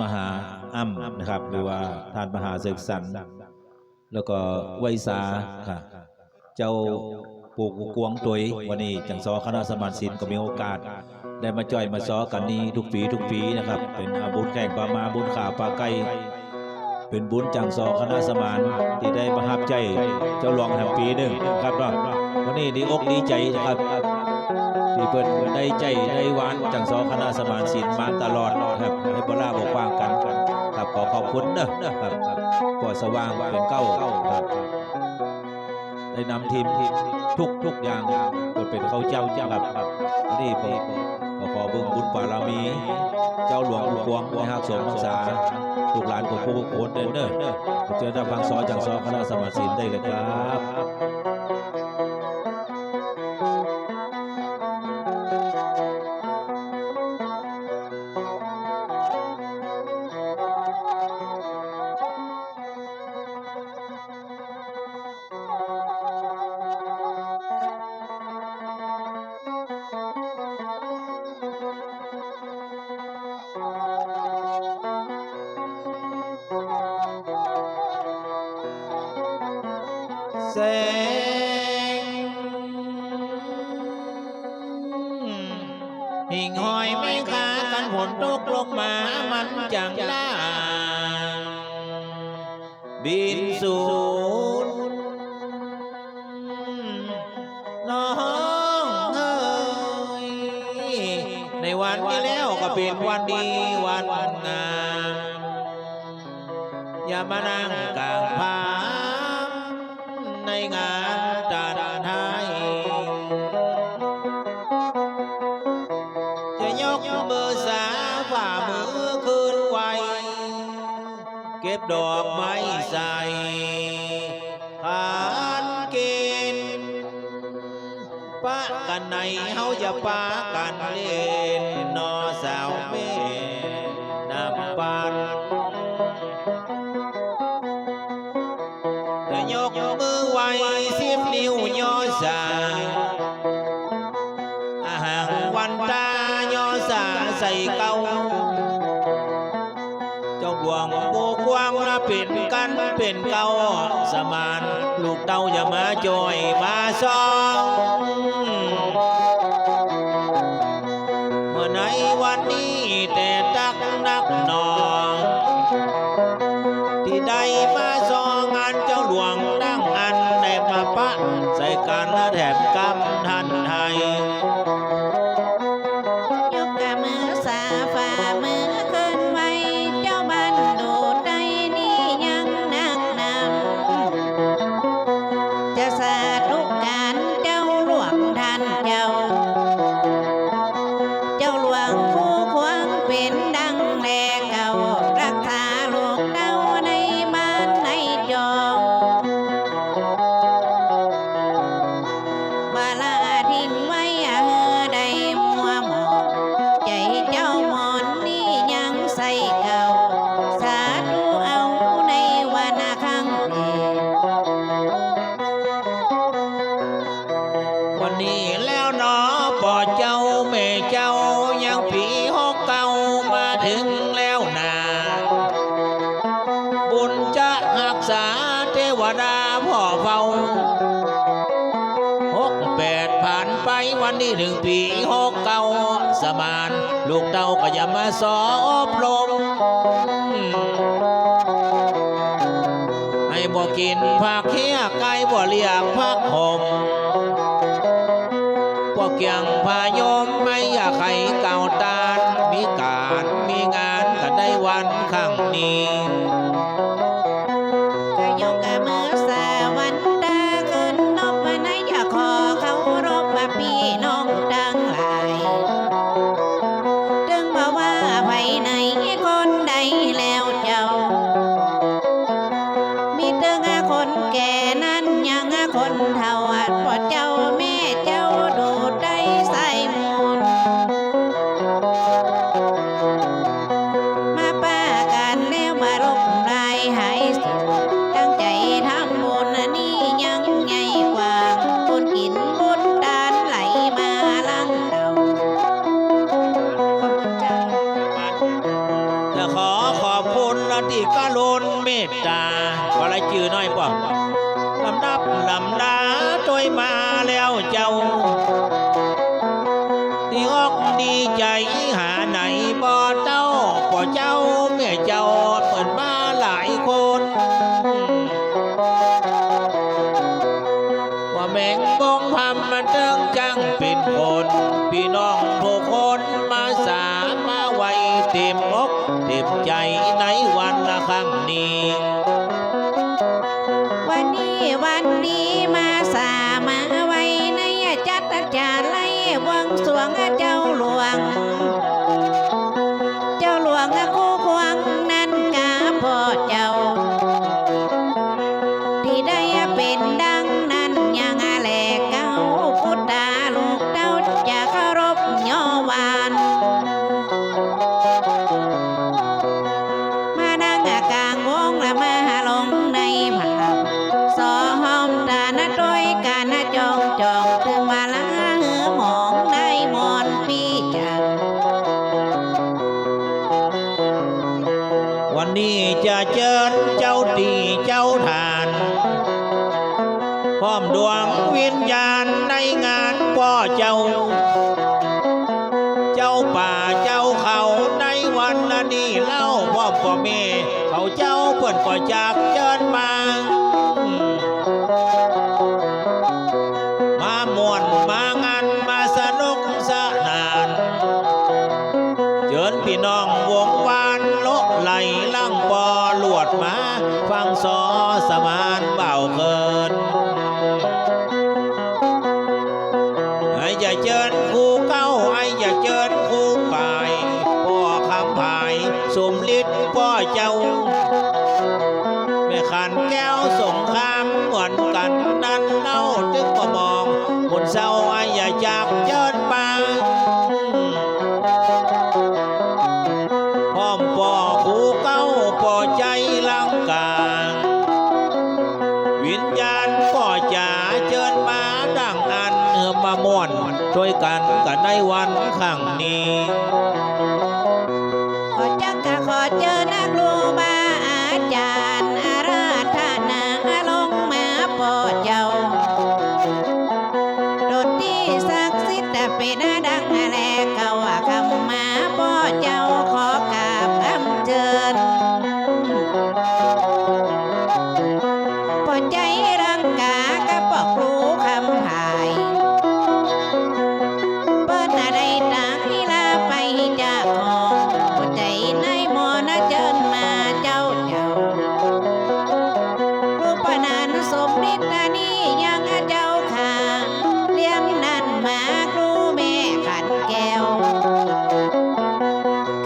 มหาอ้ำนะครับหรือว่าท่านมหาเสกสรรแล้วก็ไวสาค่ะเจ้าปลูกกวงตุยวันนี้จังซอคณะสมาชิกก็มีโอกาสได้มาจ่อยมาซ้อกันนี้ทุกปีนะครับเป็นบุญแข่งปลามาบุญขาปลาไก่เป็นบุญจังซอคณะสมานที่ได้ประทับใจเจ้าหลวงแห่งปีหนึ่งครับเนาะวันนี้ดีอกดีใจนะครับที่เปิดได้ใจได้หวานจังซอคณะสมานศิลป์มาตลอดครับให้บลาบอกว่างกันครับขอขอบคุณนะครับปอดสว่างเป็นเก้าครับได้นำทีมทุกอย่างเป็นเขาเจ้าครับวันนี้ขอเบิ่งบุญบารมีเจ้าหลวงกวงในหักสมพรรษาลูกหลานของผู้โคตรเด้อเจอได้ฟังสอนจากสอนคณะสมาชิกได้เลยครับแสงหิ่งห้อยไม่ขากันฝนตกลงมามันจังล่าบินสูงน้องเอ๋ยในวันที่แล้วก็เป็นวันดีวันงามอย่ามานั่งกลางพาในงานจัดไทยจะยกมือสาฝ่ามือคืนไวเก็บดอกไม้ใส่ขานเกณฑ์ปะกันในเฮาจะปะกันเล่นนอสาวเม่นำปันยกมือไหว10 นิ้วย่อสาอาหารวันตาย่อสาใส่เก้าเจ้าดวงโบกว้างนะเป็นกันเป็นเก้าสมานลูกเต้าอย่ามาจอยมาซ้องเมื่อในวันนี้แต่ตักนักนองที่ได้มาซองงานเจ้าหลวงดังอันได้มาปะใส่กันแถบกำทันไทยยกกะมือสาฝ่ามือขึ้นไว้เจ้าบ้านดูใจนี่ยังนักนำจะสาธุการเจ้าหลวงท่านเจ้าหลวงผู้ควงเป็นดังแลเก่ารักษาลูกเต้าในบ้านในจองบาลาทิ้งไว้ได้มัวหมองใจเจ้าหมอนนี่ยังใส่เก่าสาธุเอาในวันข้างนี้วันนี้แล้วเนาะป่อเจ้าแม่เจ้ายังผีหกเก่ามาถึงแล้วนาบุญจะรักษาเทวดาพ่อเฝ้า68ผ่านไปวันนี้1 ปี6เก่าสมานลูกเต้าก็อย่ามาสอบลมให้บ่กินผักเคี้ยไก่บ่เลี้ยงผักหอมพวกเกียงพายมไม่อยากให้เก่าตาลมีการมีงานกันได้วันข้างนี้ก็ยกกะมือสาวันตาขึ้นนกมาในอยากขอเขารบว่าพี่น้องดังหลายถึงบอกว่าไปไหนคนใดแล้วเจ้ามีตึงคนแก่นั้นยังคนเฒ่าพอเจ้าแม่เจ้าดูได้ใส่มูลมาป้ากันแล้วมารบ และขอขอบคุณที่กรุณเมตตาขอรายชื่อน้อยป่ะลำดับลำดาช่วยมาแล้วเจ้าที่อกดีใจหาไหนบ่เจ้าพ่อเจ้าแม่เจ้าเปิดมาหลายคนว่าแมงบงพำมันเติงจังเป็นคนพี่น้องทุกคนมาสามาไว้เต็มอกเต็มใจในวันละครั้งนี้ วันนี้มาสามาไว้ในจัดจาไล่วงสวงเจ้าหลวงคู่ควงนั่นกาพ่อเจ้าที่ได้เป็นดังนั้นยังแหลกเก้าพุทธาลูกเต้าจะเคารพย่อวานมานั่งกลางวงและมาลงในผับสอหอมตาณด้วยการจองถึงมาละหือหมองได้มอนปีจัง วันนี้จะเจิญเจ้าตีเจ้าทานพร้อมดวงวิญญาณในงานพ่อเจ้าป่าเจ้าเขาในวันนี้เล่าพ่อแม่เขาเจ้าเพื่อนก็จากเจิญมาม่วนมางานมาสนุกสนานเจิญพี่น้องวงวานโลไหลลังปอลวดมาฟังสอสมานเบาเกินให้อย่าเจิญคู่เก้าให้อย่าเจิญคู่ปลายพ่อคำพายสมฤทธิ์พ่อเจ้าแม่ขันแก้วสงครามเหมือนกันนั้นเล่าจึงก็มองบนเศร้าไอ้อย่าจากเจิญปาพร้อมป่อคู่เก้าป่อใจลังกาวิญญาณป่อจ่าเจิญมาดังอันมาม่วนช่วยกันกันในวันข้างนี้ ขอเจอนักครูบาอาจารย์อาราธนาลงมาพ่อเจ้าโดดที่ศักดิ์สิทธิ์เป็นดังแลเก่าคำมาพ่อเจ้าขอกราบอำเชิญพ่อใจรังกากับพ่อครูคำพายเปิ้นอะไรตายลาไปจากห้องหัวใจในมอนะเจิญมาเจ้ารูปนันสมฤทธิ์นี้ยังเจ้าค่ะเลี้ยงนั่นมาครูแม่ขันแก้ว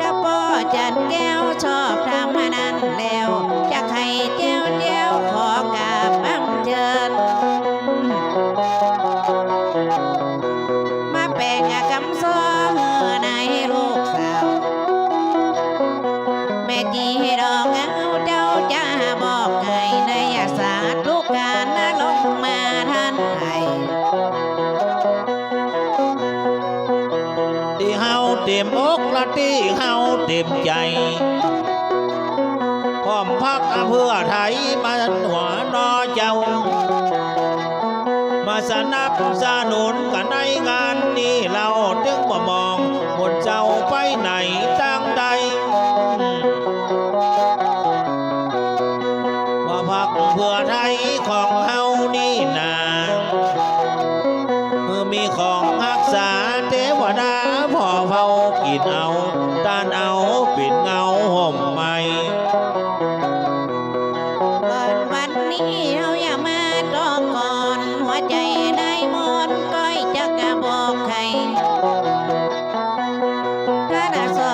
กับพ่อจันแก้วชอบทำนั้นแล้วจะให้เจ้าขอกราบอำเชิญมาแปลงคำสอนในลูกสาวแม่จีดอกเอาเจ้าจะบอกให้ในศาสตร์ทุกการลงมาท่านไทย ที่เฮาเต็มอกและที่เฮาเต็มใจพร้อมพักเพื่อไทยมาหัวนอเจ้ามาสนับสนุนกันในงานนี้เราจึงบ่มองหมดเจ้าไปไหนตั้งใดว่าพักเพื่อไทยของเฮานี่นามีของรักษาเทวดาพ่อเผากินเอาต้านเอาปิดเงาห่มใหม่วันนี้เราอย่ามาต้องก่อนหัวใจได้มนก้อยจะกระบอกใครถ้าสอ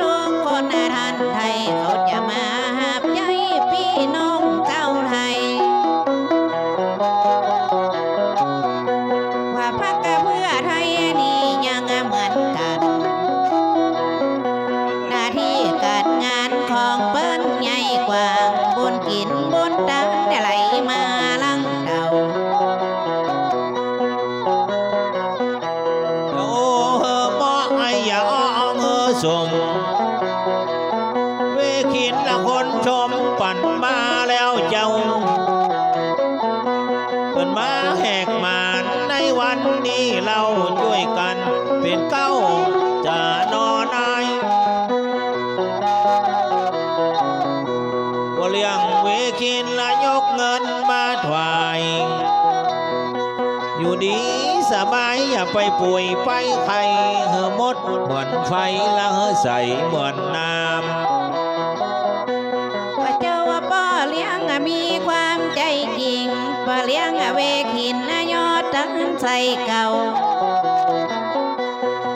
รู้คนทันไทยเขาจะมาหับใจพี่น้องเจ้าไทยว่าพรรคเพื่อไทยนี่ยังเหมือนกันหน้าที่การงานของเปิ้นใหญ่กว่าบุญกินบุญตังได้ไหลมาลังเต่าโอ้เฮอบ่ไอ้ยาอ้อเงอสม ขินละคนชมปั่นมาแล้วเจ้าเปิดมาแหกมานในวันนี้เราช่วยกันเป็นเก้าจะนอนนายก็เลี้ยงเวขินละยกเงินมาถวายอยู่ดีสบายอย่าไปป่วยไปไข้เหือมดเหมือนไฟละเหือใสเหมือนน้ำ ว่าเจ้าว่าพ่อเลี้ยงมีความใจจริงพ่อเลี้ยงเวขินยอดตั้งใจเก่า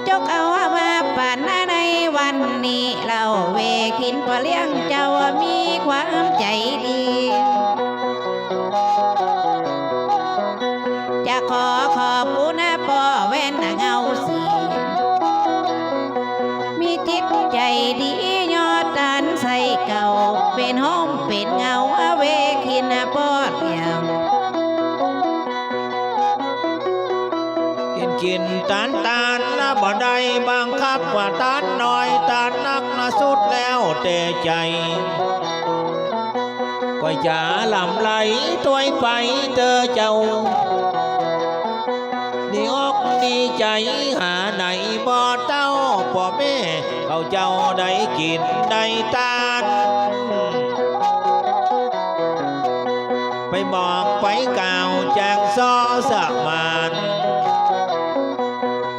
จกเอาว่าป่านในวันนี้เราเวขินพ่อเลี้ยงเจ้ามีความใจดีจะขอขอบคุณพ่อแว่นเงาสีมีจิตใจดียอดตันใส่เก่าเป็นห้องเป็นเงาเวขินพ่อเลี้ยงกินตานนะบ่ได้บังคับว่าตานน้อยตานนักนะสุดแล้วแต่ใจก้อยจ๋าลำไหลตัวไปเจอเจ้าดีอกดีใจหาไหนบ่เต้าพ่อแม่เขาเจ้าได้กินได้ตานไปบอกไปกล่าวแจ้งซอสักมาน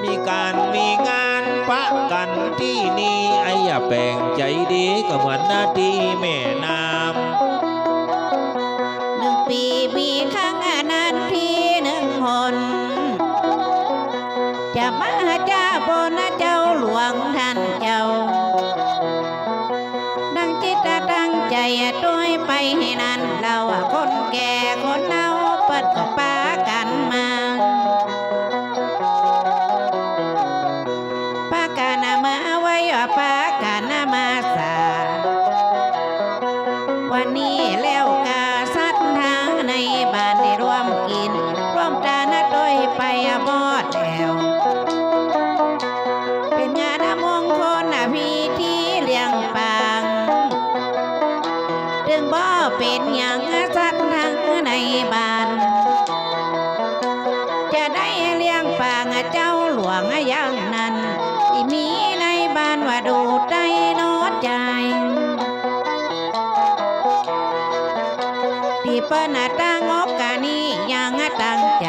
มีการมีงานปะกันที่นี่ไอ้อย่าแปลงใจดีก็เหมือนหน้าที่แม่น้1 ปีมีครั้งนานที1 คนจะมาจ้าบนเจ้าหลวงท่านเจ้าดังจิตตั้งใจด้วยไปให้นั้นเราคนแก่คนเฒ่าเปิดก็ปากันมาปากันมาไว้ปากันมาสาวันนี้แล้วกาสัตว์ทางในบ้านได้ร่วมกินร่วมทานด้วยไปบอดแล้วเป็นงานมงคลพิธีเลี้ยงปางถึงบ่เป็นอย่างสัตว์ทางในบ้านจะได้เลี้ยงปางเจ้าหลวงอย่างนั้นที่มีในบ้านว่าดูใจนอดใจที่เปิ้นตั้งอกกะนี้ยังตั้งใจ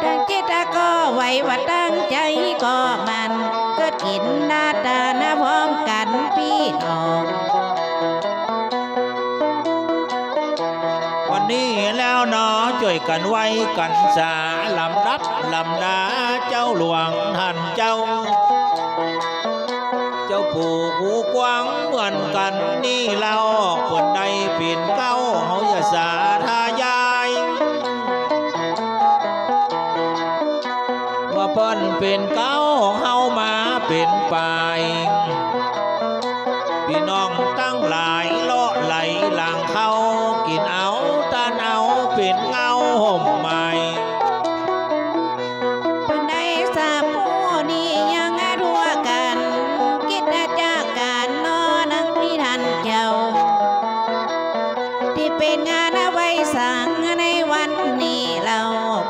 ตั้งจิตก็ไว้ว่าตั้งใจก็มันเกิดกินหน้าตาหน้าพร้อมกันพี่น้องวันนี้แล้วเนาะช่วยกันไว้กันสาลำดับลำดาเจ้าหลวงท่านเจ้าผู้หูกว้างเหมือนกันนี่เราคนใดเปลี่ยนเก้าเฮาอย่าสาทายายว่าเพิ่นเป็นเก้าเฮามาเป็นไปพี่น้องตั้งหลายเลาะไหลหลังเขากินเอาตานเอาเป็นเงาห่มใหม่เป็นได้ทราบผู้นี้ยังรัวกันคิดจากการนอนังนิทานเจ้าที่เป็นงานไว้สั่งในวันนี้เรา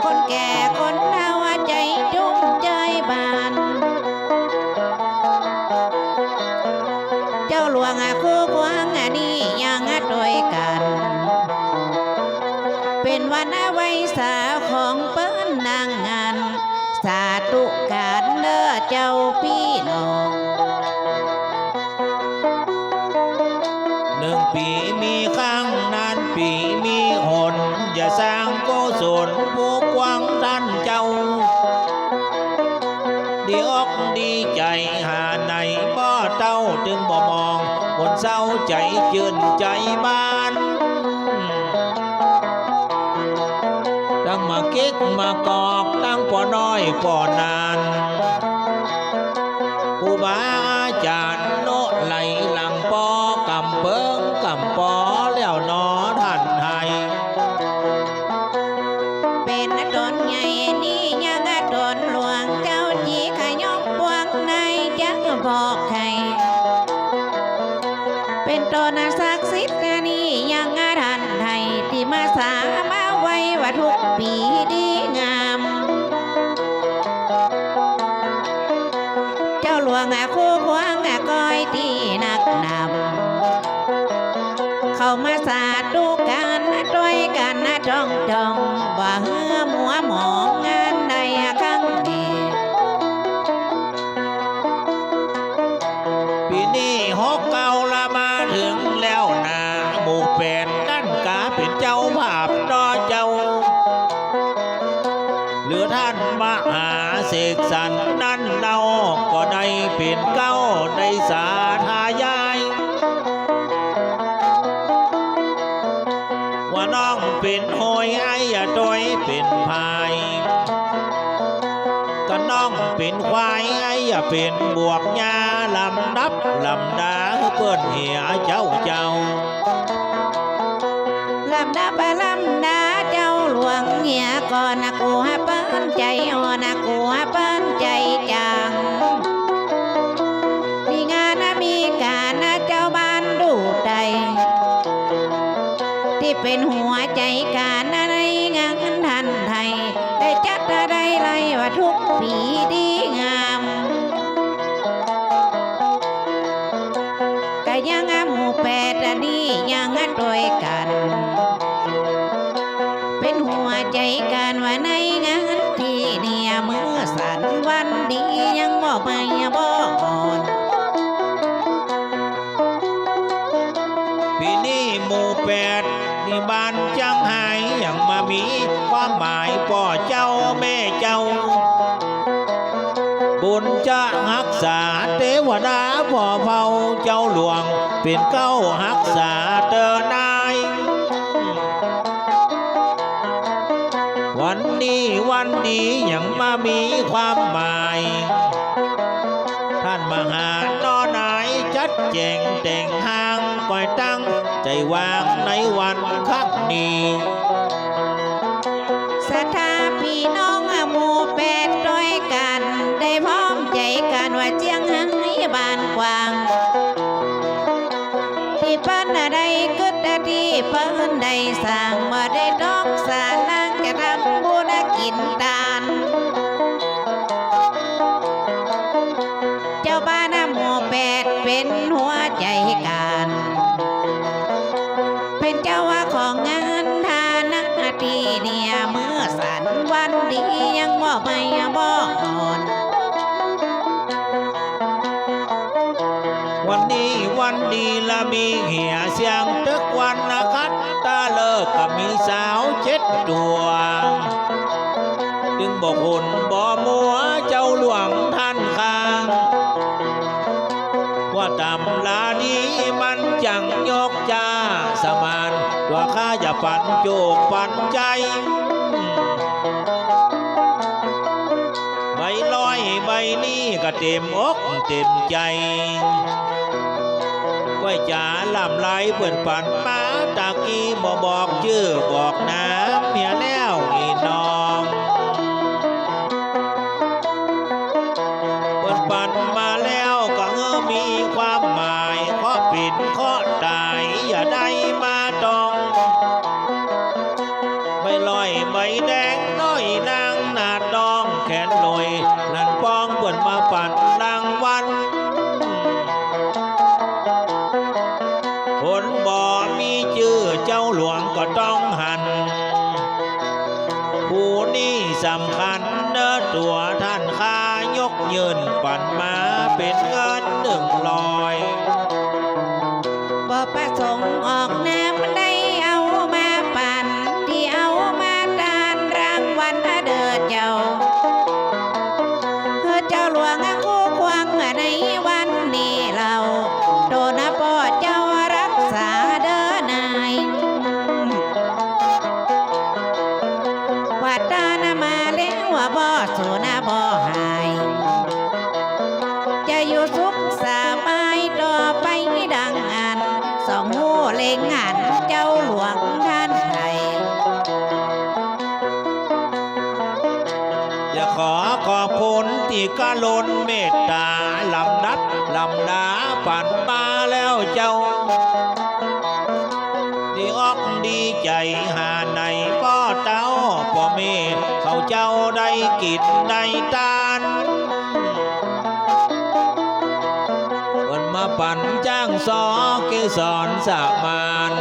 คนแก่คนเฒ่าใจจุ้มใจบานเจ้าหลวงคู่กวางนี่ยังด้วยกันเป็นวันไว้สาของเปิ้นนางงานสาธุการเด้อเจ้าพี่น้อง1 ปีมีครั้งนานปีมีหนอย่าสร้างโกศลผู้กว้างท่านเจ้าดีอกดีใจหาในบ่เต้าจึงบ่มองคนเศร้าใจจื่นใจบ้านตั้งมาเก๊กมากอกตั้งป่อน้อยป่อนานผู้บาอาจารย์โนไหลหลังปอกำเบิ้งกำปอแล้วนอท่านให้ เป็นตนใหญ่นี่ยังตนหลวงเจ้าจีขยกพวงในจักบอกใคร เป็นตนศักดิ์สิทธิ์นี่ยังทันไทยที่มาสามาไว้ว่าทุกปีดีงามเจ้าหลวงคู่ควงก้อยที่นักนำเข้ามาสาธุกันด้วยกันจ้องว่าเฮือมัวหมองงานใดครั้งนี้ ปีนี้ฮกเก่าละมาถึงแล้วนาหมู่เป็ดนั่นกาเป็นเจ้าภาพนอเจ้าหรือท่านมหาเสกสรรนั่นเนาก็ได้เป็นเก้าได้สาธายายว่าน้องเป็นหอยไอ้โดยเป็นพายก็น้องเป็นควายไอ้เป็นบวกยาลำดับลำดาเปิ้นเหียเจ้าลำดับลำดาเจ้าหลวงเหียก่อนกูเปิ้นใจอ่อนกูเปิ้นใจจังมีงานมีการเจ้าบ้านดูใจที่เป็นหัวใจการในงานทันไทยได้จัดได้ไรว่าทุกปีดีงามก็ยังหมู่แปดนี่ยังด้วยกันเป็นหัวใจกันว่าในงานที่เนี่ยเมื่อสันวันดียังบอกไม่บอกอ่อนปีนี้หมู่แปดนี่บ้านจังไห้ยังมามีความหมายพ่อเจ้าแม่เจ้าบุญจะรักษาเทวดาพ่อเฝ้าเจ้าหลวงเป็นเก้ารักษาเตอนายวันนี้วันดียังมามีความหมายท่านมหานอนายจัดแจงแต่งห้างปล่อยตั้งใจวางในวันคักนี้ศรัทธาพี่น้องหมู่แปดด้วยกันได้พร้อมใจกันว่าเจียงให้บ้านกว้างที่เปิ้นได้กึดที่เปิ้นได้สร้างมาได้ดอกสานังจะทำบุญกินทานเจ้าบ้านหมู่แปดเป็นหัวใจกันเป็นเจ้าว่าของงานทานักทีเนี่ยเมื่อสันวันดียังบอกไม่บอกอ่อนวันนี้วันดีละมีเหี่ยเสียงตึกวันนัดตาเลิกกับมีสาว7 ตัวดึงบอกหุ่นบ่มัวเจ้าหลวงท่านข้างว่าตำลานี้มันจังยกจ้าสมานตัวข้าจะปั่นโจกปั่นใจใบลอยใบนี้ก็เต็มอกเต็มใจไว้จ๋าลำไหลเปื่อนปั่นมาตากี้บ่บอกชื่อบอกน้ำเมียแล้วอีน้องเปื่อนปั่นมาแล้วก็มีความหมายข้อปิดข้อตายอย่าได้มาตองใบลอยใบแดงน้อยนางนาดองแขนลอยนั่นป้องเปื่อนมาปั่นรางวัลคนบ่มีชื่อเจ้าหลวงก็ต้องหันผู้นี้สำคัญเนื้อตัวท่านข้ายกยืนปั่นมาเป็นเงิน100บ่ประสงค์ออกน้ำได้เอามาปั่นที่เอามาทานรางวัลเด้อเจ้าเจ้าหลวงคู่ควงในวันนี้เราโดนพ่อเจ้ารักษาเด้อนายวัดตานามาแล้วว่าบ่สูนาบ่หายจะอยู่สุขสบายต่อไปดังอันสองหูเล็งหันเจ้าหลวงท่านไทยอย่าขอขอบคุณที่กะล้นเมตตาลำดับลำดาปั่นมาแล้วเจ้า หาในก็เต้าพ่อแม่เขาเจ้าได้กินได้ตานเพิ่นมาปั่นจ้างสอเกสรสามาน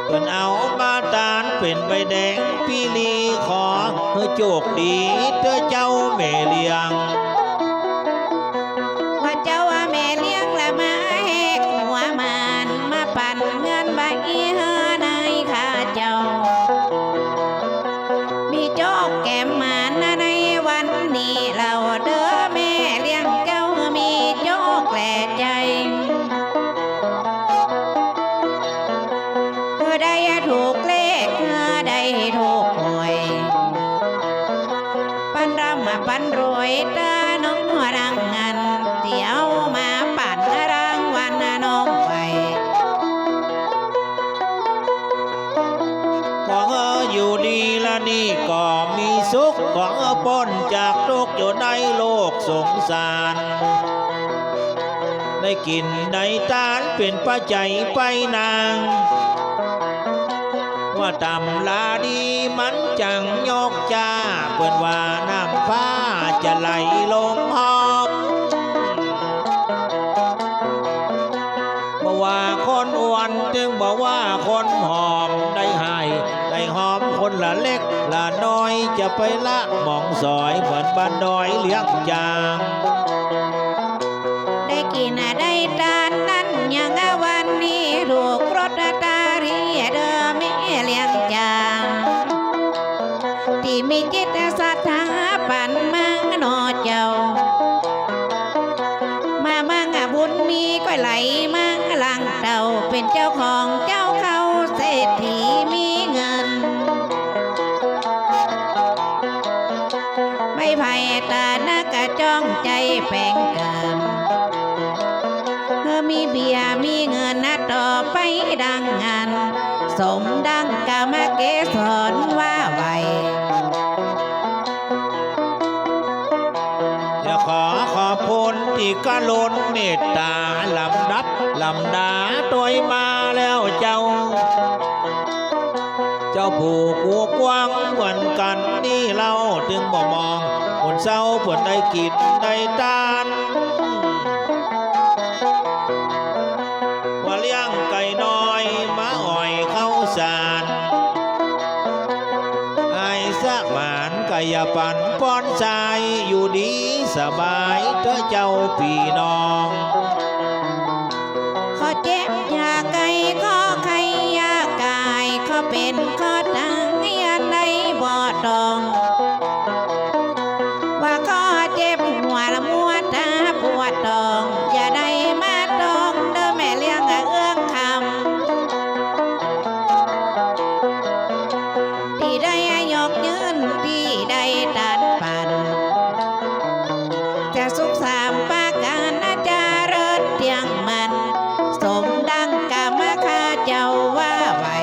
เพิ่นเอามาตานเป็นใบแดงพี่ลีขอเพื่อโชคดีเธอเจ้าแม่เลี้ยงพระเจ้าว่าแม่เลี้ยงละมาแหกหัวมันมาปั่นเงินใบเฮอนายข้าเจ้ามีโจกแก้มมันในวันนี้เราเด้อแม่เลี้ยงเจ้ามีโจกแหล่ใจได้ถูกเลขได้ถูกหวยปันรำมาปันรวยตาน้องรังงานเดี๋ยวมาปั่นรางวัลน้องไปของอยู่ดีละนี่ก็มีสุขของพ้นจากทุกข์อยู่ในโลกสงสารได้กินได้ทานเป็นปัจจัยไปนางว่าตำลาดีมันจังยกจ้าเปิ่นว่าน้ำฟ้าจะไหลลงหอมบอกว่าคนอ้วนจึงบอกว่าคนหอมได้ให้ได้หอมคนละเล็กละน้อยจะไปละหมองซอยเหมือนบ้านดอยเลี้ยงจางได้กินได้ทานนั้นยังวันนี้ถูกรถตารีเดิมไม่เลี้ยงจางที่มีจิตศรัทธาปั่นมังนอเจ้ามามังบุญมีก็ไหลมังหลังเต่าเป็นเจ้าของเจ้าเขาเศรษฐีมีเงินไม่ไผ่ตาหน้ากระจ้องใจแปลงกันมีเบียร์มีเงินนะต่อไปดังงานสมดังกามเกสรว่าไว้และขอขอบคุณที่กรุณเมตตาลำดับลำดาตัวมาแล้วเจ้าผู้กูกว้างเหมือนกันนี่เราถึงบ่มองคนเศร้าเพื่อนได้กินได้ทานว่าเลี้ยงไก่น้อยมาอ่อยเข้าสารไอ้สักหมานไก่ยาปันป้อนใจอยู่ดีสบายเธอเจ้าพี่น้องขอเจ็บยาไก่ขอไข่ยากายขอเป็นขอตังยันในบ่อตองว่าขอเจ็บหัวละมัวตาปวดตองอย่าได้มาตองเด้อแม่เลี้ยงเอื้องคำที่ได้ยกยืนที่ได้ตัดปันจะสุขสามปาการจะเริญเตียงมันสมดังกามข้าเจ้าว่าไว้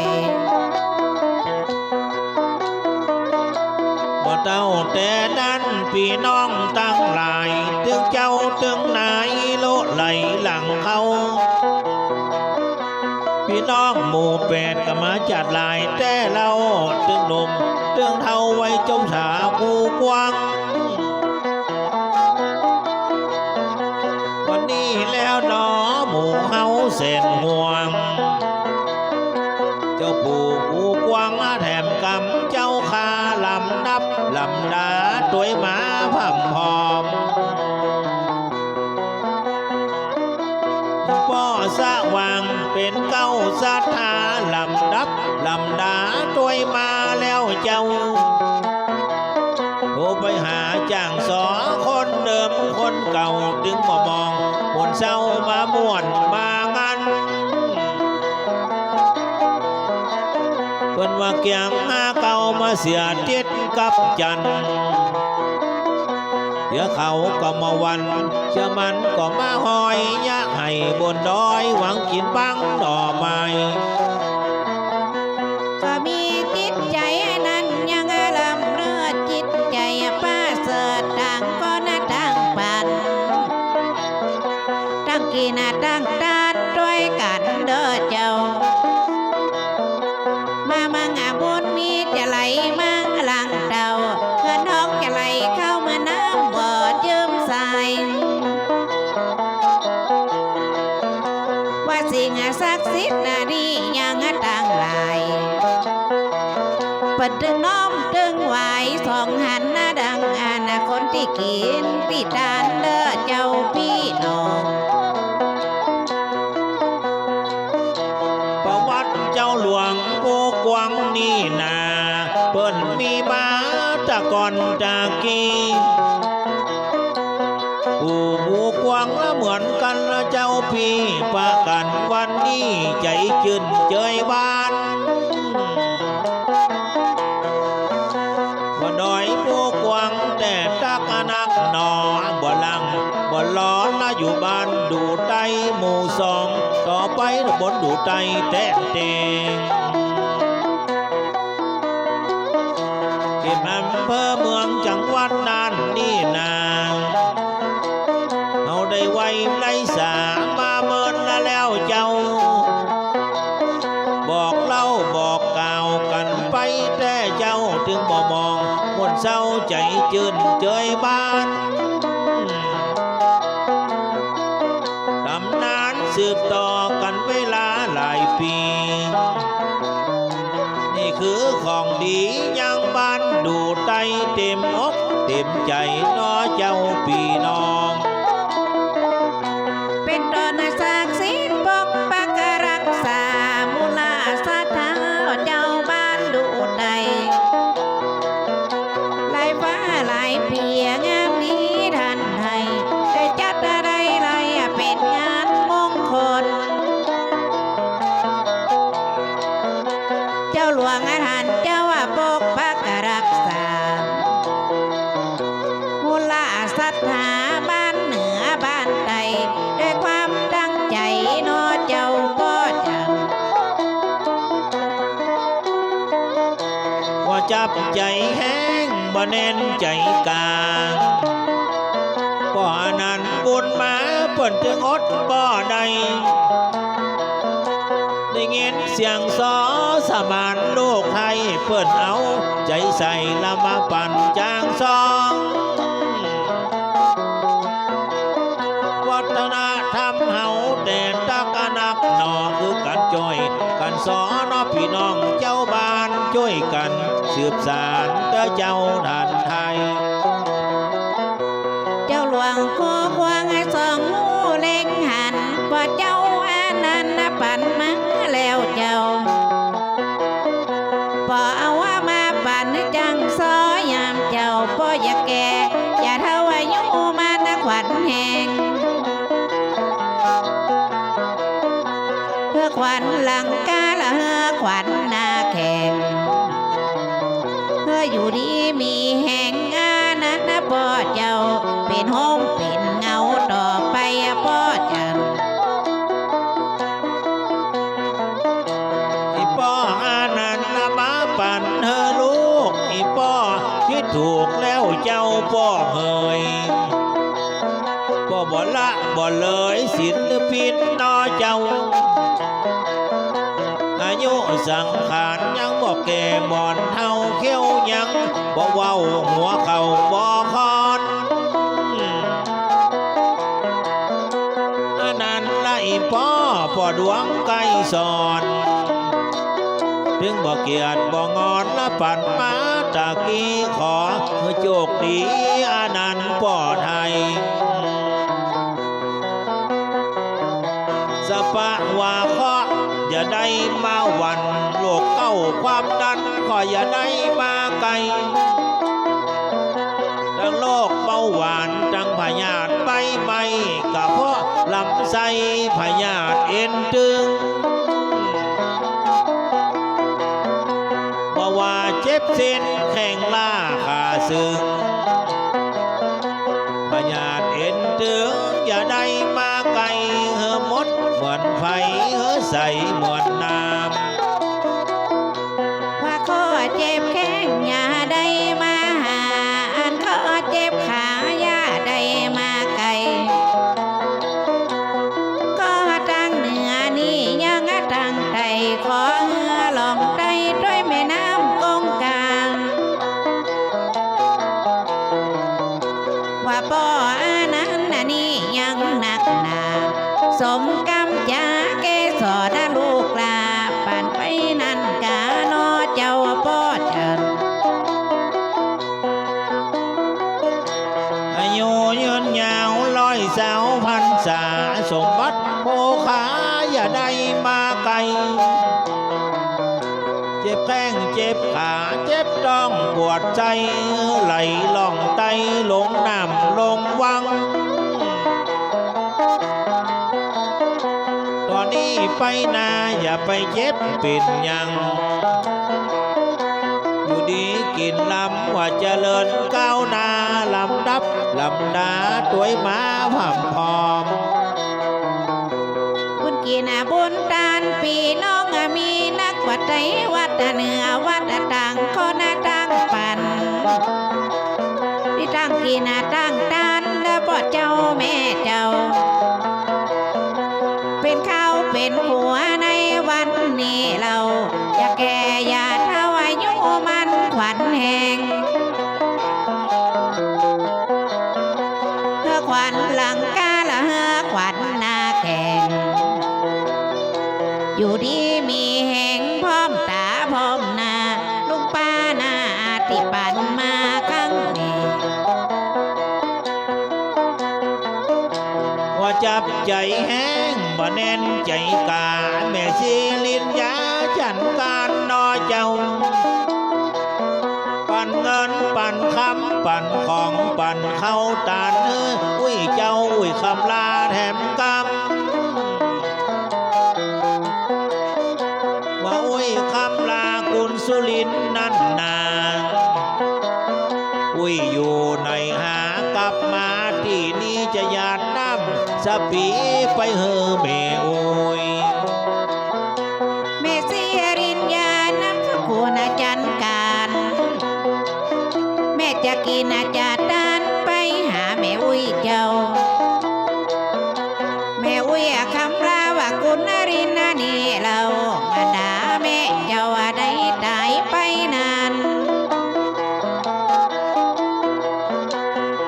บ่เต้าแต่นั้นพี่น้องตั้งหลายถึงเจ้าถึงนายโลไหลหลังเขาพี่น้องหมู่แปดก็มาจัดลายแต่เราถึงหนุ่มถึงเท่าไว้จงสากูกว้างวันนี้แล้วหนอหมู่เฮาเส้นห่วงเจ้าปู่กูกว้างแถมกำเจ้าคาลำดับลำดาตัวหมาพัมพอมป้อสะวังเป็นเก้าศรัทธาลำดับลำดาตัวมาแล้วเจ้าโทรไปหาจ้างสอคนเดิมคนเก่าดึงมามองบนเศร้ามาม่วนมางันเพิ่นว่าเกียงหาเก่ามาเสียเจ็ดกับจันเดี๋ยวเขาก็มาวันเชื่อมันก็มาหอยยะให้บนดอยหวังกินบังดอกไม้ก็มีจิตใจนั้นยังลำเลือดจิตใจป้าเสดต่างก็น่าต่างปันตั้งกินตั้งตาด้วยกันเด้อเจ้า สิ่งศักดิ์สิทธิ์นี่ยังต่างหลายเปิดดึงน้อมดึงไหวสองหันดังคนที่กินที่ทานเด้อเจ้าพี่น้องประวัติเจ้าหลวงโกกวางนี่นาเปิ้นมีมาตะก่อนตะกี้ผู้บูกวางละเหมือนกันละเจ้าพี่ประกันวันนี้ใจจืนเจยบ้านว่าดอยโกกวางแต่ตักนักหนอบ่ลังบ่ล้อละอยู่บ้านดูไตหมู่สองต่อไปบนดูไตแต่เตงเก็บอำเภอเมืองจังหวัดน่านนี่นาเอาได้ไว้ไล่สามาเมินแล้วเจ้าบอกเล่าบอกกล่าวกันไปแต่เจ้าถึงบ่มองมนเศร้าใจจืนเจยบ้านตำนานสืบต่อกันเวลาหลายปีนี่คือของดียังบ้านดูไตเต็มอกเต็มใจน้อเจ้าพี่น้องเป็นตนศักดิ์สิทธิ์ปกปักรักษามูลศรัทธาเจ้าบ้านดูไตลายฟ้าลายเพียงามนี้ทันไทยได้จัดอะไรเป็นงานมงคลเจ้าหลวงท่านเจ้าปกปักรักษามูลศรัทธาบ้านเหนือบ้านใต้ด้วยความตั้งใจน้อเจ้าก็จังว่าจับใจแห้งบ่เน้นใจกลางป่อนั้นบุญมาเปิ่นจึงอดบ่ได้ได้เงินเสียงสอสมานโลกไทยเปิ่นเอาใจใส่ละมาปั่นจางซองวัฒนธรรมเฮาแต่ตะกะนักหนอคือกันจ่อยกันสอนอพี่น้องเจ้าบ้านช่วยกันสืบสานเจ้าเจ้าท่านไทยเจ้าหลวงโคควางสองงูเล็งหันพอเจ้านันปั่นมาแล้วเจ้าพอเอาว่ามาปั่นจังซอยามเจ้าพออย่าแก่อย่าเท่าอายุมาขวัญแหงเพื่อขวัญหลังกาละเฮือขวัญนาแข่งเพื่ออยู่ดีมีแห่งนั้นพ่อเจ้าเป็นห้องเป็นเงาต่อไปพ่อจันอีป้ออานันละมาปั่นเธอลูกอีป้อคิดถูกแล้วเจ้าป้อเฮยป้อบ่ละบ่เลยศิลปินนอเจ้าอายุสังขารยังบ่แก่บ่อนเท่าเขี้ยวยังบ่เว้าหัวเข่าบ่คอนอันนั้นละอีป้อดวงไก่สอนถึงบ่เกียดบ่งอนละปั่นมาตะกี้ขอโชคดีอันนั้นป้อไทยสปะว่าขออย่าได้มาหวันโรคเก้าความดันขออย่าได้มาไกลทั้งโรคเบาหวานทั้งพยาธิใบไม้กระเพาะลำไส้พยาธิเอ็นตึงบ่ว่าเจ็บเส้นแข้งล่าขาซึงพยาธิเอ็นตึงอย่าได้มาไกลเหือมดเหมือนไฟเหือใส่เหมือนน้ำว่าข้อเจ็บแข้งอย่าได้มาหาอันข้อเจ็บขาอย่าได้มาไกลก็ตั้งเหนือนี่ยังตั้งใจขอเหือลองใจด้วยแม่น้ำกงกลางว่าป้ออันนั้นนี่ยังหนักหนาสมกำจาแก้ สอดลูกลาป่านไปนั่นกาโนเจ้าป้อจัน อายุยืนยาว100 พรรษาสมบัติโภคาอย่าได้มาไกลเจ็บแข้งเจ็บขาเจ็บต้องปวดใจไหลล่องไตลงน้ำลงวังตอนนี้ไปนาอย่าไปเจ็บเป็นยังอยู่ดีกินลำว่าเจริญก้าวหน้าลำดับลำดาตัวมาผ่ำพอม บุญกินบุญตานปีน้องมีนักวัดใจวัดเหนือวัดต่างคนต่างปันที่ตั้งกินตั้งตานแล้วพ่อเจ้าแม่เจ้าเป็นข้าวเป็นหัวในวันนี้เราอย่าแก่อย่าเท่าอายุมันขวัญแหงเธอขวัญหลังกาละเฮอขวัญนาแข่งอยู่ดีมีแหงพร้อมตาพร้อมหน้าลุงป้าหน้าที่ปันมาข้างนี้ ว่าจับใจแห้งบ่แน่นใจกาแม่สิลินยาจันการนอเจ้าปั่นเงินปั่นคำปั่นของปั่นเข้าตาเนื้ออุ้ยเจ้าอุ้ยคำลาแถมกำว่าอุ้ยคำลากุลสุรินนั่นนางอุ้ยอยู่ในหากลับมาที่นี่จะหยาดน้ำสะปีไปเฮอแม่โอ้ย แม่เสียรินยานำสกุลอาจารย์การ แม่จะกินอาจารย์ดานไปหาแม่อุ้ยเจ้า แม่อุ้ยคำลาว่ากุณรินนี่เรามาด่าแม่เจ้าได้ตายไปนาน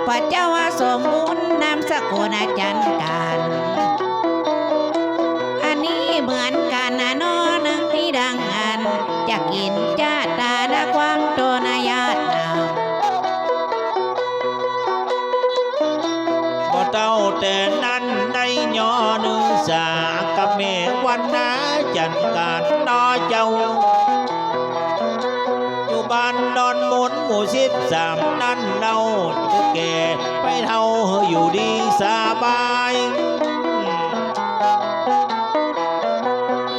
พระเจ้าสมบูรณ์นำสกุลอาจารย์การ อันนี้เหมือนกันนะนอนึงที่ดังอันจะกินจาตาดควางโตนายาตนาม บ่เต้าแต่นั้นได้ย่อหนึ่งสากับแม่วันนาจันการนอเจ้าอยู่บ้านดอนมนหมู่13นั่นเราจะแก่ไปเท่าอยู่ดีสบาย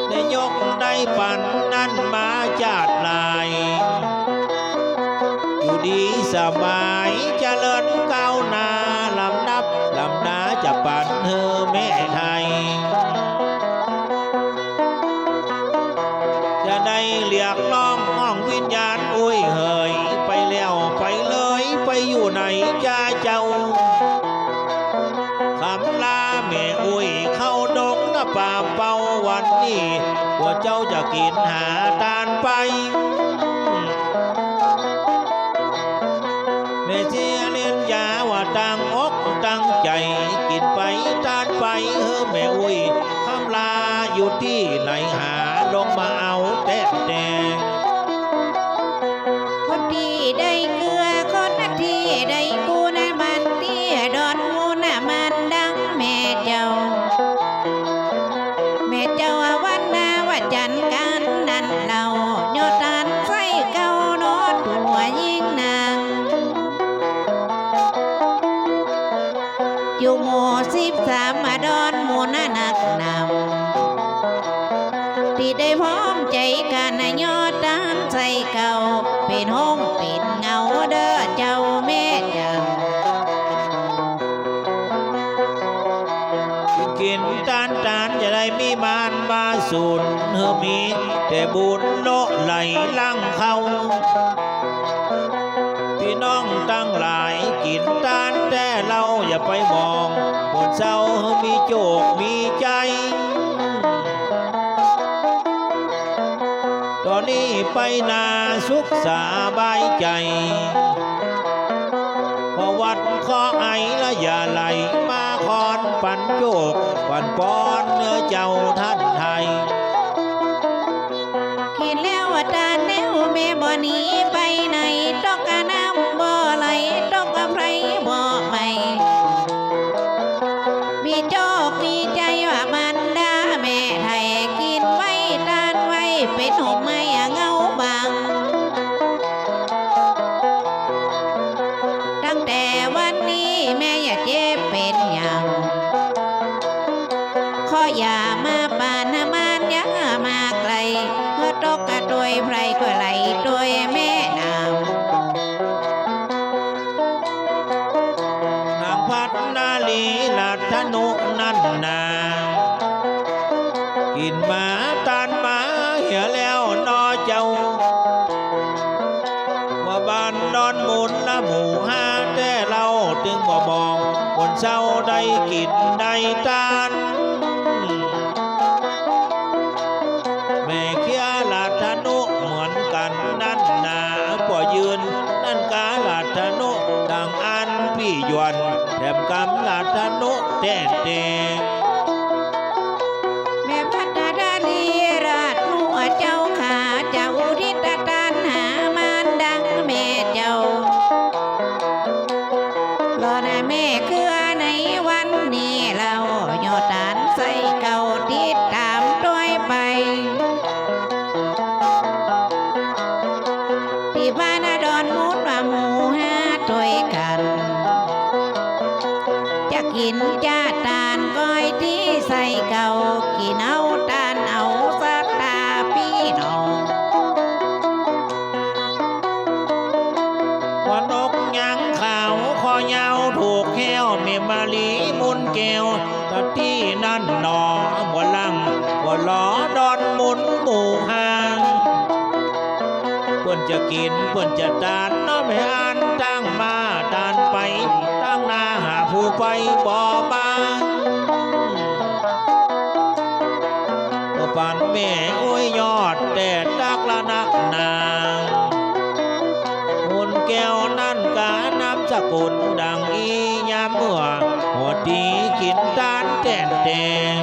ได้ยกได้ปันนั่นมาจาดลายอยู่ดีสบายเจริญก้าวหน้าลำดับลำดาจะปันเธอแม่ไทยจะได้เรียกร้องห้องวิญญาณอุ้ยเฮยไปแล้วไปเลยไปอยู่ไหนจ้าเจ้าคำลาแม่อุ้ยเข้าดงนะป่าเป่าวันนี้ว่าเจ้าจะกินหาทานไปแม่เสียเลียนยาว่าตั้งอกตั้งใจกินไปทานไปเฮ้อแม่อุ้ยคำลาอยู่ที่ไหนหาลงมาเอาแต่แดง คนที่ได้เกลือคนที่ได้กูนะมันเตี้ยดอนงูนะมันดังแม่เจ้า แม่เจ้าวันนาว่าจันกันนั่นเราโยตันใส่เก้าโนดตัวยิ่งนางอยู่หมู่13มาดอนหมู่นานักนำที่ได้พร้อมใจกันยอดด้านใส่เก่าเป็นห้องเป็นเงาเด้อเจ้าแม่เจ้า กินตานจะได้มีมานมาสูนเฮอมีแต่บุญโลไหลลังเขาพี่น้องตั้งหลายกินตานแต่เราอย่าไปมองปวดเศร้าเฮอมีโจกมีใจ ตอนนี้ไปนาสุขสบายใจขอวัดขอไอละอย่าไหลมาคอนปันโจกปันปอนเนื้อเจ้าท่านไทย แม่บ่หนีไปไหนตกกะน้ำบ่ไหลตกกะไพรบ่ไปมีโจกมีใจว่ามันดาแม่ไทยกินไว้ทานไว้เป็นหงไม้เงาบังตั้งแต่วันนี้แม่อย่าเจ็บเป็นอย่างขออย่ามาปานมานอย่ามาไกลเมื่อตกกะตัวยไพรก็ไหลตัวยแม่น้ำ นางพัดนาลีลัดธนุนันนากินหมาตานหมาเหี่ยแล้วนอเจ้าว่าบ้านดอนหมุนละหมู่ห้าแต่เราถึงบ่บอกคนเศร้าได้กินได้ตานแม่เคียลัดธนุเหมือนกันนั่นนาพอยืนนั่นกาลัดธนุดังอันพี่ยวนแถมกำลัดธนุเต้เต แม่พัฒดาลีราชหัวเจ้าขาเจ้าทิตตานหามานดังแม่เจ้ารอนะแม่คือในวันนี้เราโยตานใส่เก่าติดตามด้วยไปที่บ้านดอนมุดว่าหมู่ห้าถ้วยกันจะกินจะตานก้อยที่ใส่เก่ากินเอาตานเอาสัตตาพี่น้อง วันอกยังขาวคอยาวถูกแก้วเมมาลีมุนแก้วตะที่นั่นหนอบ่ลังบ่ล้อดอนหมุนหมู่ห่างเพื่อนจะกินเพื่อนจะตานน้อไม่อ่านตั้งมาตานไปตั้งหน้าหาผู้ไปบ่มาก็ปานแม่โอ้ยยอดแต่ตักละนักนางหุ่นแก้วนั่นกาน้ำสกุลดังอียามเมื่อหัวดีกินตานแต้นแดง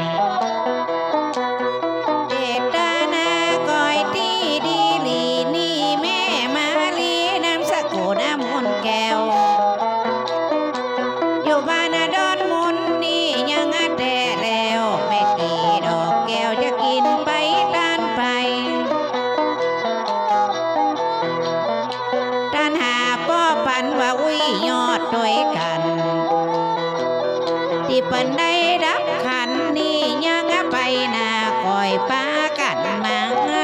เจตนาก้อยที่ดีลีนี่แม่มาลีน้ำสกุลน้ำมนต์แก้วอยู่บ้านดอนมุนนี่ยังแต่แล้วแม่กี่ดอกแก้วจะกินไปตานไปตานหาป้อปันว่าอุ้ยยอดด้วยกันที่เปิ้นได้รับขันนี่ยังไปนาคอยป้ากันมา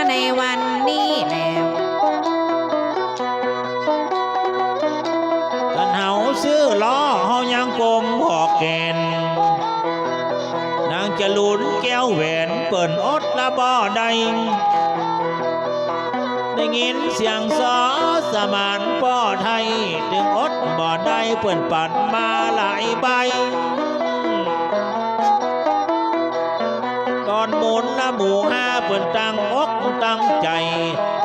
ในวันนี้แล้ว กันเฮาซื้อล้อเฮายังกลมหอกแกนนางจะลุนแก้วแหวนเปิ่นอดละบ่ได้ได้ยินเสียงซอสมานป้อไทยถึงอดบ่ได้เปิ่นปัดมาหลายใบตอนหมุนละหมู่ห้าเปิ่นตั้งอกตั้งใจ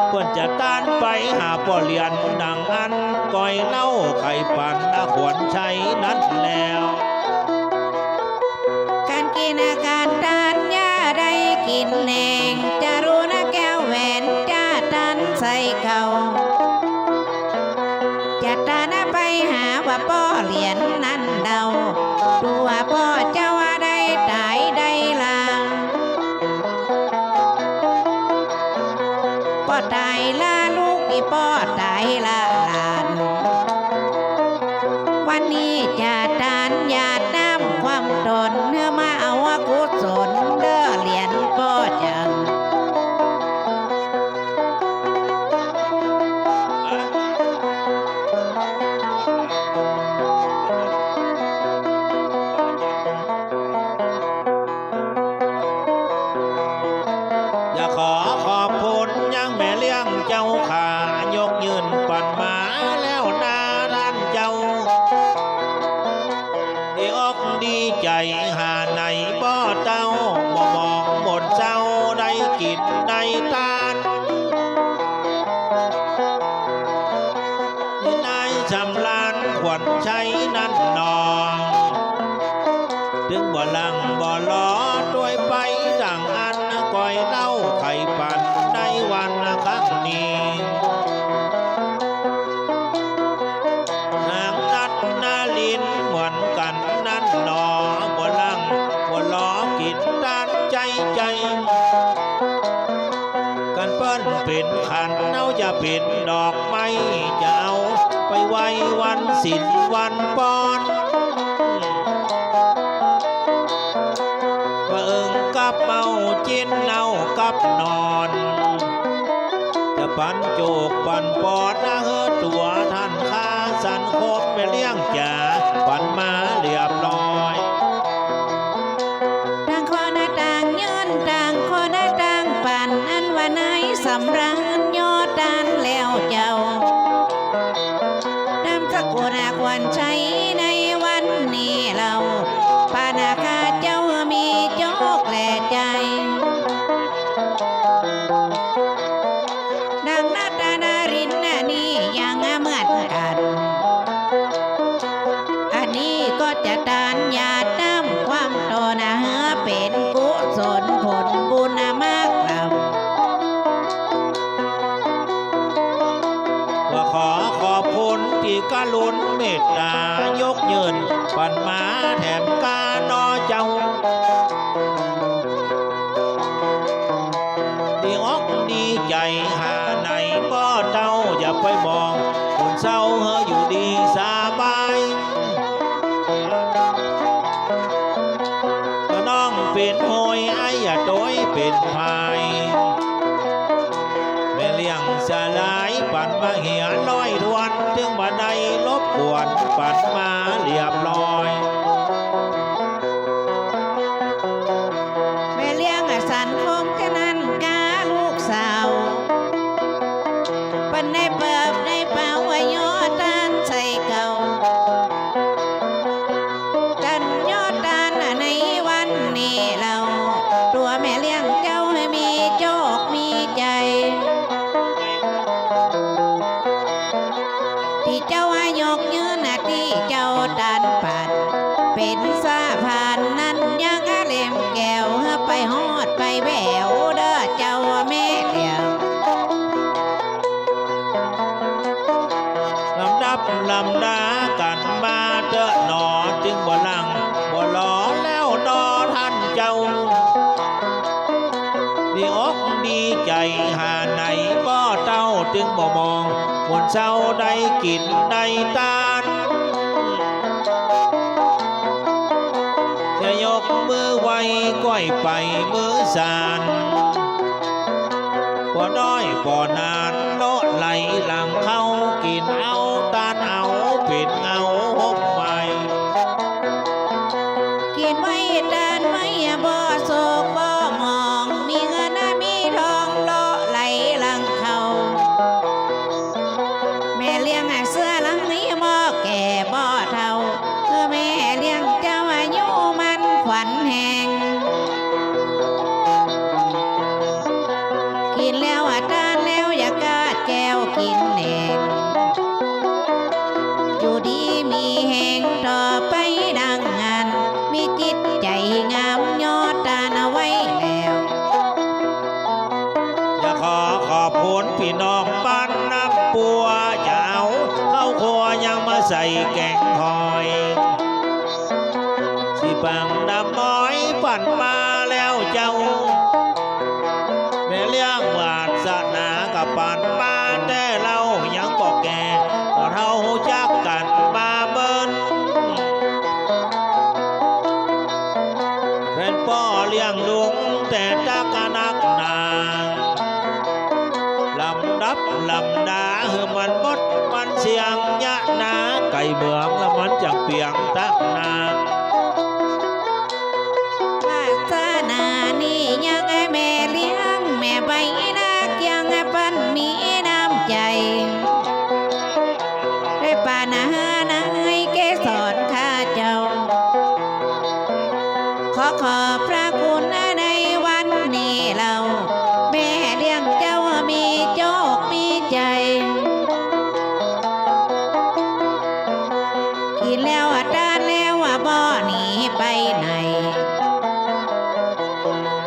เปิ่นจะต้านไปหาป่อเลียนดังอันก้อยเล่าไข่ปั่นขวนชัยนั้นแล้ว การกินอาการทานยาได้กินแหนงจะรู้นะแก้วแหวนจะตันใส่เขาจะตานะไปหาว่าป้อเหรียญนั้นเดาดูว่าพ่อเจ้าว่าได้ตายได้ลาป้อตายลาลูกอีป้อตายลาหลานวันนี้จะทานยาน้ำความตนเนื้อมาเอากุศลเด้อเหรียญป้อจัง อย่าขอขอบคุณยังแม่เลี้ยงเจ้าขายกยืนปั่นมาแล้วนาท่านเจ้าดีอกดีใจหาในบ่อเต้าบ่มองหมดเจ้าได้กินได้ทานนี่นายชำลานขวัญชัยนั่นนองถึงบ่ลังบ่ล้อด้วยไปดังอันก้อยเล่าไข่ปั่นในวันครั้งนี้ ใจกันเปิ้นเป็นขันเอาจะเป็นดอกไม้จะเอาไปไว้วันศิลวันปอนว่ากับเมาจินเอากับนอนจะปันโจกปันปอดนะเฮอตัวท่านข้าสันคบไปเลี้ยงจ่าปันมาเรียบร้อยต่างคนต่างย้อนต่างคนต่างปั่นอันว่าไหนสำราญยอดดานแล้วเจ้านำสกุลควรใช้ในวันนี้เราปานาคาเจ้ามีโจกแหล่ใจดังนาตานารินนี่ยังเหมือนกันอันนี้ก็จะตานยาดำความโตนะเฮเป็นกุศลผลบุญมากเราว่าขอขอบคุณที่กรุณเมตตายกยืนปันมาแถมกานอเจ้าดีอกดีใจหาในป้อเต้าอย่าไปมองคนเศร้าเฮออยู่ดีสบายก็น้องเป็นโหยไอ้อย่าโดยเป็นพายแม่เลี้ยงสลายปันมาเหียลอยรวนถึงบันไดลบกวนปันมาเรียบร้อยแม่เลี้ยงสันคมแค่นั้นกาลูกสาวปันในเปิบในเป่าวายอดานใส่เก่าดันยอดานในวันนี้เราตัวแม่เลี้ยงเจ้าให้มีโจกมีใจที่เจ้ายกยืนที่เจ้าดันปัดเป็นสาพานนั้นยังเล่มแก้วไปฮอดไปแววเด้อเจ้าแม่เลี้ยงลำดับลำดากันมาเตอะหนอจึงบ่ลังบ่หลอแล้วนอท่านเจ้าดีอกดีใจหาไหนบ่เต้าจึงบ่มองคนเศร้าได้กินได้ตานจะยกมือไว้ก้อยไปมือสานบ่น้อยบ่นานโลไหลหลังเข้ากินเอาตานเอาปิดเอาหบใหม่กินไว้ดานไว้บ่โศกบ่มองมีเงินมีทองโลไหลหลังเข้าแม่เลี้ยงเสื้อหลังนี้บ่แก่บ่เท่าคือแม่เลี้ยงเจ้าอายุมันขวัญแหงกินแล้วทานแล้วอย่ากาดแก้วกินแหงอยู่ดีมีแหงต่อไปดังงานมีจิตใจงามยอดตาเอาไว้แล้วอยากขอบคุณพี่น้องบ้านน้ำปัวจะเอาเข้าครัวยังมาใส่แกงหอยสิปังน้ำน้อยปั่นมาแล้วเจ้าแม่เลี้ยงวาสนากับปั่นมาแต่เรายังบอกแก่ก็เท่าจักกันมาเบิ้นเป็นพ่อเลี้ยงลุงแต่ตักนักนางลำดับลำดาเฮือมันบดมันเสียงยะนาไก่เมืองละมันจังเปียงตักนางวาสนานี่ยังแม่เลี้ยงแม่ใบนักยังปันมีน้ำใจได้ปานานาให้แกสอนข้าเจ้าขอบพระคุณในวันนี้เราแม่เลี้ยงเจ้ามีโจกมีใจกินแล้วทานแล้วบ่หนีไปไหน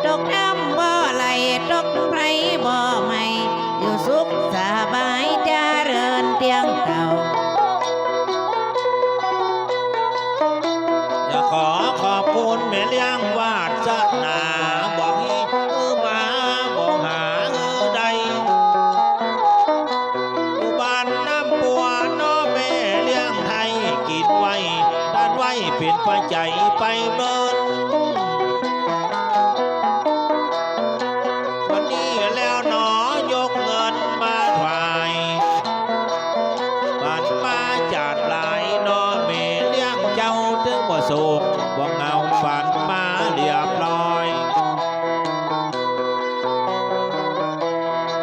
ตกน้ำบ่ไหลตกไพรบ่ไม่อยู่สุขสบายเจริญเตียงเก่าอยากขอบคุณแม่เลี้ยงวาสนาบอกให้ ปัจจัยไปเมินวันนี้แล้วหนอยกเงินมาถวายบันมาจัดหลายหนอเมเลี้ยงเจ้าถึงบ่สุขบ่เงาฝันมาเรียบร้อย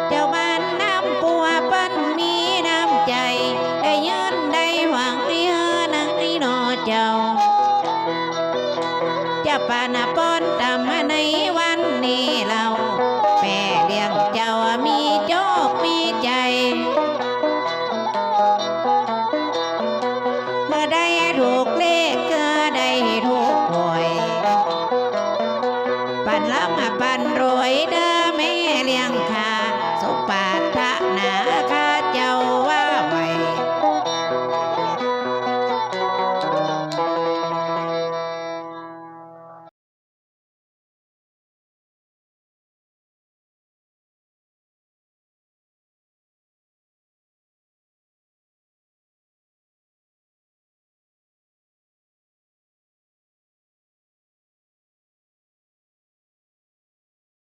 เจ้าบ้านน้ำปัวเปิ้นมีน้ำใจได้ยืนได้หวังให้เฮอนังให้นอเจ้าจะปานาปอนตามมาในวันนี้เราแม่เลี้ยงเจ้ามีโจกมีใจเมื่อได้ถูกเลขก็ได้ถูกหวยปันละมาปันรวยได้